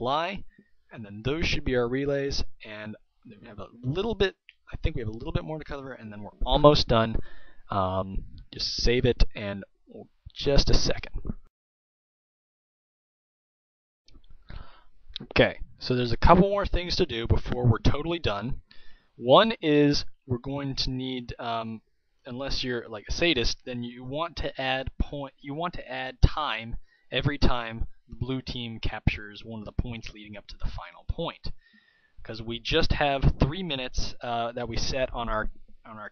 apply, and then those should be our relays. And we have a little bit. I think we have a little bit more to cover, and then we're almost done. Just save it, and just a second. Okay, so there's a couple more things to do before we're totally done. One is we're going to need, unless you're like a sadist, then you want to add time every time the blue team captures one of the points leading up to the final point. Because we just have 3 minutes that we set on our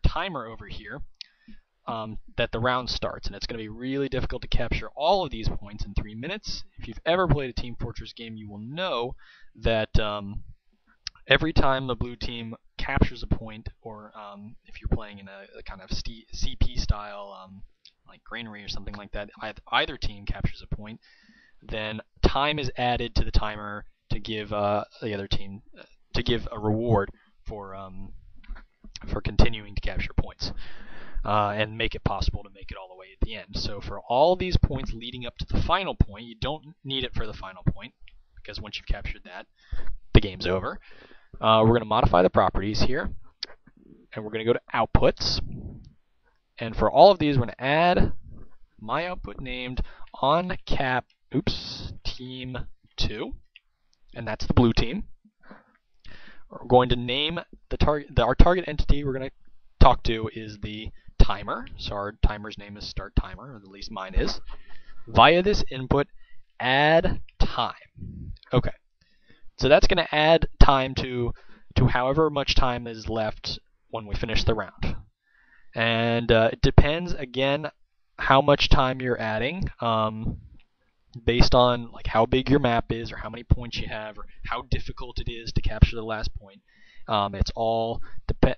timer over here that the round starts, and it's going to be really difficult to capture all of these points in 3 minutes. If you've ever played a Team Fortress game, you will know that every time the blue team captures a point, or if you're playing in a kind of CP style, like Granary or something like that, either team captures a point, then time is added to the timer to give the other team to give a reward for continuing to capture points. And make it possible to make it all the way at the end. So for all these points leading up to the final point, you don't need it for the final point, because once you've captured that, the game's over. We're going to modify the properties here, and we're going to go to Outputs. And for all of these, we're going to add my output named onCap team 2, and that's the blue team. We're going to name our target entity we're going to talk to is the timer, so our timer's name is start timer, or at least mine is. Via this input, add time. Okay, so that's going to add time to however much time is left when we finish the round. And it depends, again, how much time you're adding, based on like how big your map is, or how many points you have, or how difficult it is to capture the last point. It's all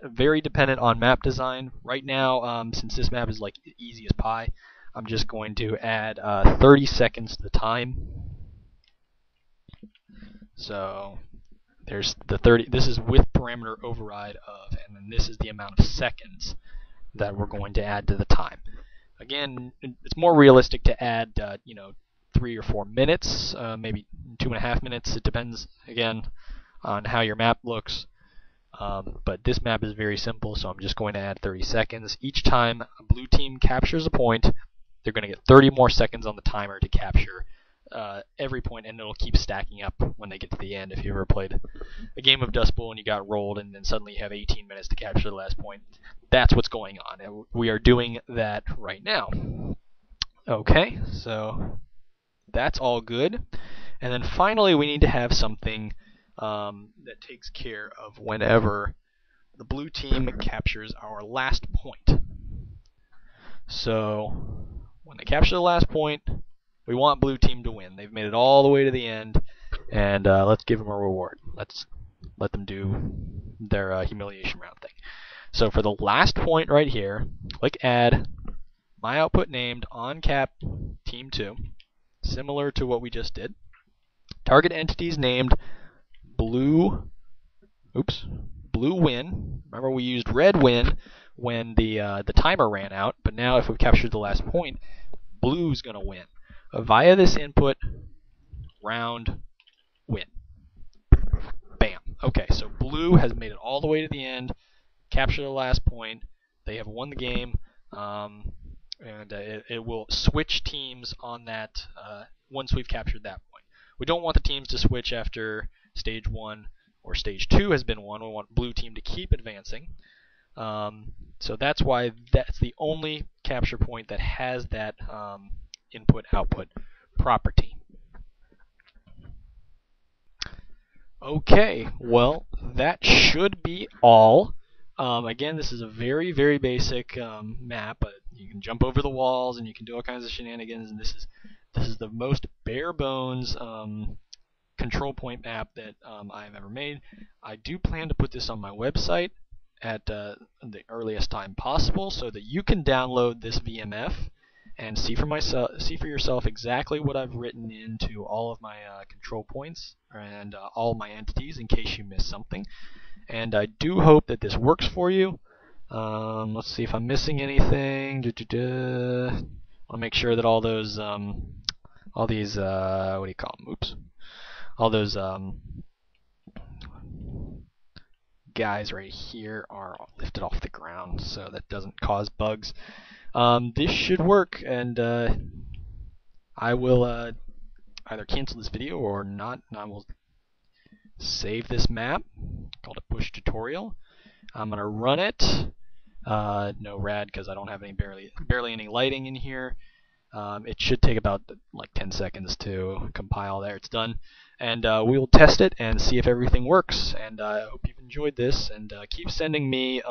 very dependent on map design. Right now, since this map is like easy as pie, I'm just going to add 30 seconds to the time. So there's the 30. This is with parameter override of, and then this is the amount of seconds that we're going to add to the time. Again, it's more realistic to add 3 or 4 minutes, maybe 2.5 minutes. It depends again on how your map looks. But this map is very simple, so I'm just going to add 30 seconds. Each time a blue team captures a point, they're going to get 30 more seconds on the timer to capture every point, and it'll keep stacking up when they get to the end. If you ever played a game of Dust Bowl and you got rolled, and then suddenly you have 18 minutes to capture the last point, that's what's going on. And we are doing that right now. Okay, so that's all good. And then finally, we need to have something that takes care of whenever the blue team captures our last point. So when they capture the last point, we want blue team to win. They've made it all the way to the end, and let's give them a reward. Let's let them do their humiliation round thing. So for the last point right here, click Add, my output named onCap team 2, similar to what we just did. Target entities named blue win. Remember, we used red win when the timer ran out, but now if we've captured the last point, blue's going to win. Via this input, round win. Bam. Okay, so blue has made it all the way to the end, captured the last point. They have won the game, and it will switch teams on that once we've captured that point. We don't want the teams to switch after stage 1 or stage 2 has been won. We want blue team to keep advancing. So that's why that's the only capture point that has that input-output property. Okay, well, that should be all. Again, this is a very, very basic map, but you can jump over the walls and you can do all kinds of shenanigans, and this is the most bare bones control point map that I've ever made. I do plan to put this on my website at the earliest time possible, so that you can download this VMF and see for yourself exactly what I've written into all of my control points and all my entities, in case you missed something. And I do hope that this works for you. Let's see if I'm missing anything. I want to make sure that all these what do you call them? guys right here are lifted off the ground, so that doesn't cause bugs. This should work, and I will either cancel this video or not, and I will save this map called a push tutorial. I'm gonna run it. No rad because I don't have any barely any lighting in here. It should take about like 10 seconds to compile. There, it's done, and we'll test it and see if everything works. And I hope you've enjoyed this, and keep sending me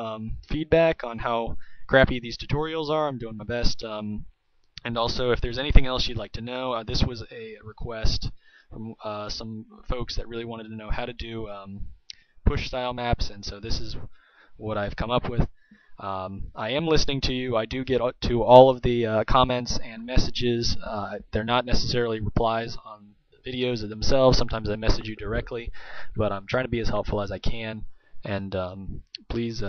feedback on how crappy these tutorials are. I'm doing my best. And also, if there's anything else you'd like to know, this was a request from some folks that really wanted to know how to do push style maps, and so this is what I've come up with. I am listening to you. I do get to all of the comments and messages. They're not necessarily replies on the videos themselves. Sometimes I message you directly, but I'm trying to be as helpful as I can. And please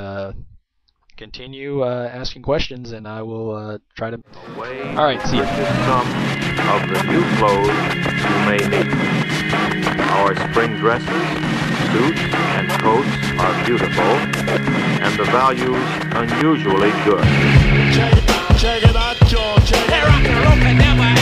continue asking questions, and I will try to. All right, see you. Some of the new clothes you may need. Our spring dresses, suits, and coats are beautiful, and the values unusually good. Check it out, y'all. Check it out.